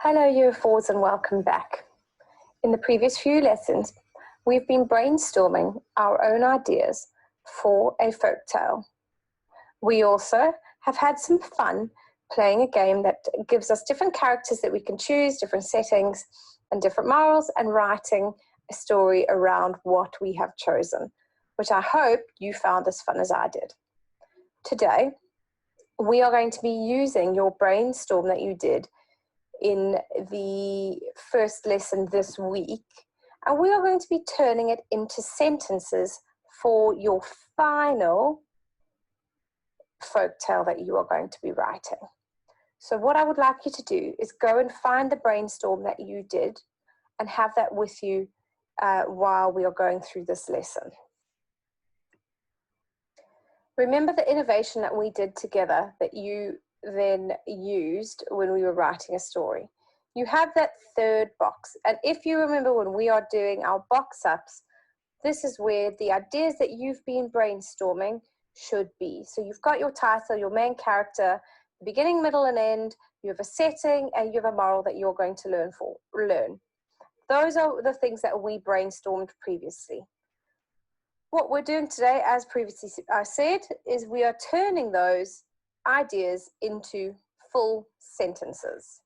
Hello Year 4s and welcome back. In the previous few lessons, we've been brainstorming our own ideas for a folktale. We also have had some fun playing a game that gives us different characters that we can choose, different settings and different morals, and writing a story around what we have chosen, which I hope you found as fun as I did. Today, we are going to be using your brainstorm that you did in the first lesson this week, and we are going to be turning it into sentences for your final folktale that you are going to be writing. So what I would like you to do is go and find the brainstorm that you did and have that with you while we are going through this lesson. Remember the innovation that we did together that you then used when we were writing a story. You have that third box, and if you remember when we are doing our box ups, this is where the ideas that you've been brainstorming should be. So you've got your title, your main character, beginning, middle, and end. You have a setting, and you have a moral that you're going to learn. Those are the things that we brainstormed previously. What we're doing today, as previously I said, is we are turning those ideas into full sentences.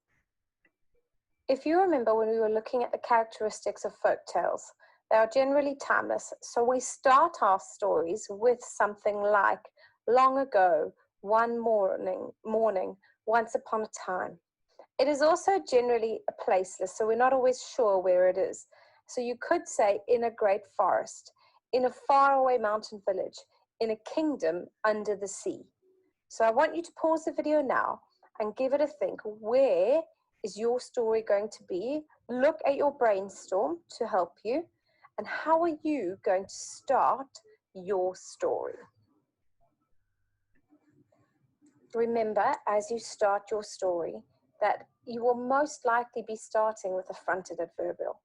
If you remember when we were looking at the characteristics of folktales, they are generally timeless. So we start our stories with something like, long ago, one morning, once upon a time. It is also generally a placeless, so we're not always sure where it is. So you could say, in a great forest, in a faraway mountain village, in a kingdom under the sea. So I want you to pause the video now and give it a think. Where is your story going to be? Look at your brainstorm to help you. And how are you going to start your story? Remember, as you start your story, that you will most likely be starting with a fronted adverbial.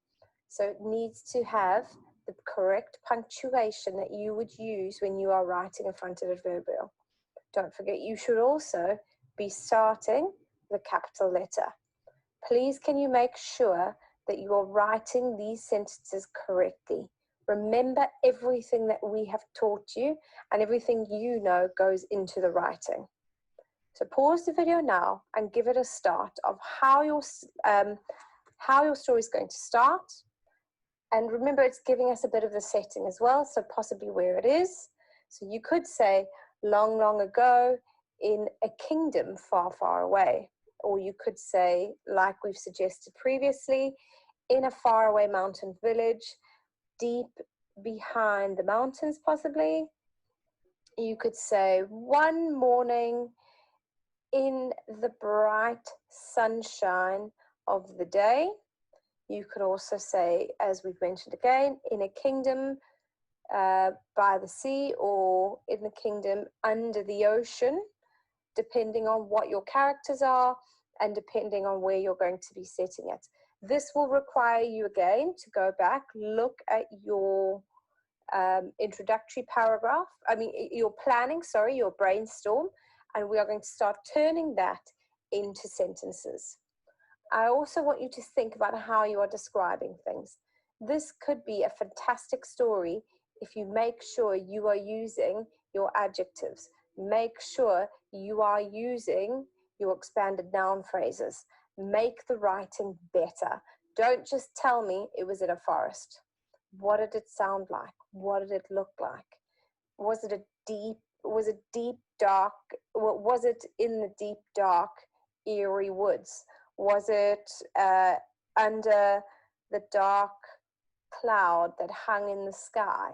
So it needs to have the correct punctuation that you would use when you are writing a fronted adverbial. Don't forget, you should also be starting with a capital letter. Please, can you make sure that you are writing these sentences correctly? Remember, everything that we have taught you and everything you know goes into the writing. So pause the video now and give it a start of how your story is going to start. And remember, it's giving us a bit of the setting as well, so possibly where it is. So you could say, long, long ago, in a kingdom far, far away. Or you could say, like we've suggested previously, in a faraway mountain village, deep behind the mountains, possibly. You could say, one morning in the bright sunshine of the day. You could also say, as we've mentioned again, in a kingdom by the sea, or in the kingdom under the ocean, depending on what your characters are and depending on where you're going to be setting it. This will require you again to go back, look at your introductory paragraph, your brainstorm, and we are going to start turning that into sentences. I also want you to think about how you are describing things. This could be a fantastic story if you make sure you are using your adjectives. Make sure you are using your expanded noun phrases. Make the writing better. Don't just tell me it was in a forest. What did it sound like? What did it look like? Was it in the deep, dark, eerie woods? Was it under the dark cloud that hung in the sky?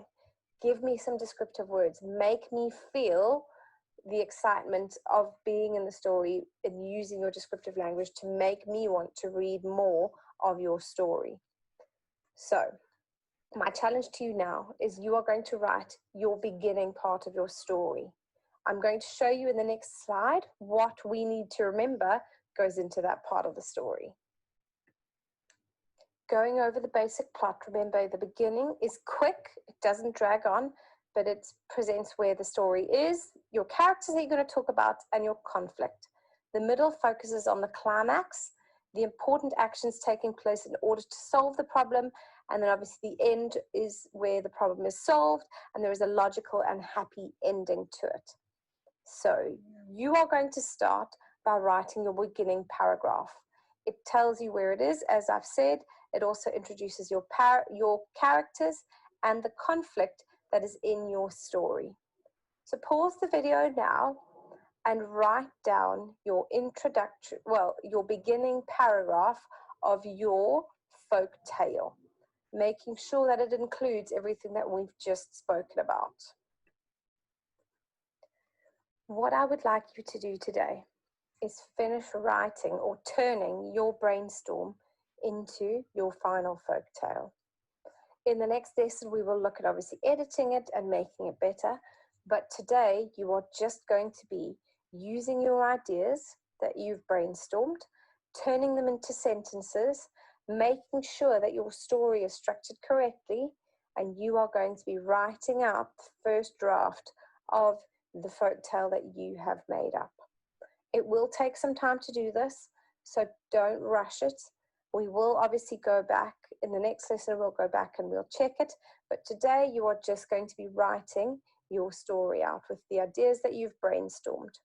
Give me some descriptive words. Make me feel the excitement of being in the story and using your descriptive language to make me want to read more of your story. So, my challenge to you now is you are going to write your beginning part of your story. I'm going to show you in the next slide what we need to remember goes into that part of the story. Going over the basic plot, remember the beginning is quick, it doesn't drag on, but it presents where the story is, your characters that you're going to talk about, and your conflict. The middle focuses on the climax. the important actions taking place in order to solve the problem, and then obviously the end is where the problem is solved and there is a logical and happy ending to it. So you are going to start by writing your beginning paragraph. It tells you where it is, as I've said. It also introduces your characters and the conflict that is in your story. So pause the video now and write down your introduction, your beginning paragraph of your folk tale, making sure that it includes everything that we've just spoken about. What I would like you to do today is finish writing or turning your brainstorm into your final folk tale. In the next lesson, we will look at obviously editing it and making it better. But today, you are just going to be using your ideas that you've brainstormed, turning them into sentences, making sure that your story is structured correctly, and you are going to be writing out the first draft of the folktale that you have made up. It will take some time to do this, so don't rush it. We will obviously go back in the next lesson, we'll go back and we'll check it. But today you are just going to be writing your story out with the ideas that you've brainstormed.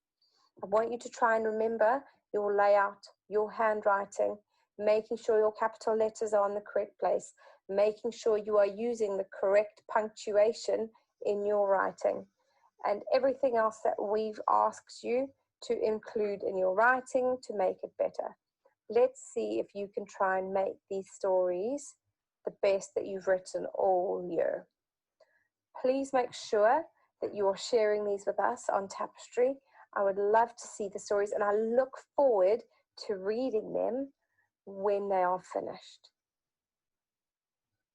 I want you to try and remember your layout, your handwriting, making sure your capital letters are in the correct place, making sure you are using the correct punctuation in your writing, and everything else that we've asked you to include in your writing to make it better. Let's see if you can try and make these stories the best that you've written all year. Please make sure that you are sharing these with us on Tapestry. I would love to see the stories, and I look forward to reading them when they are finished.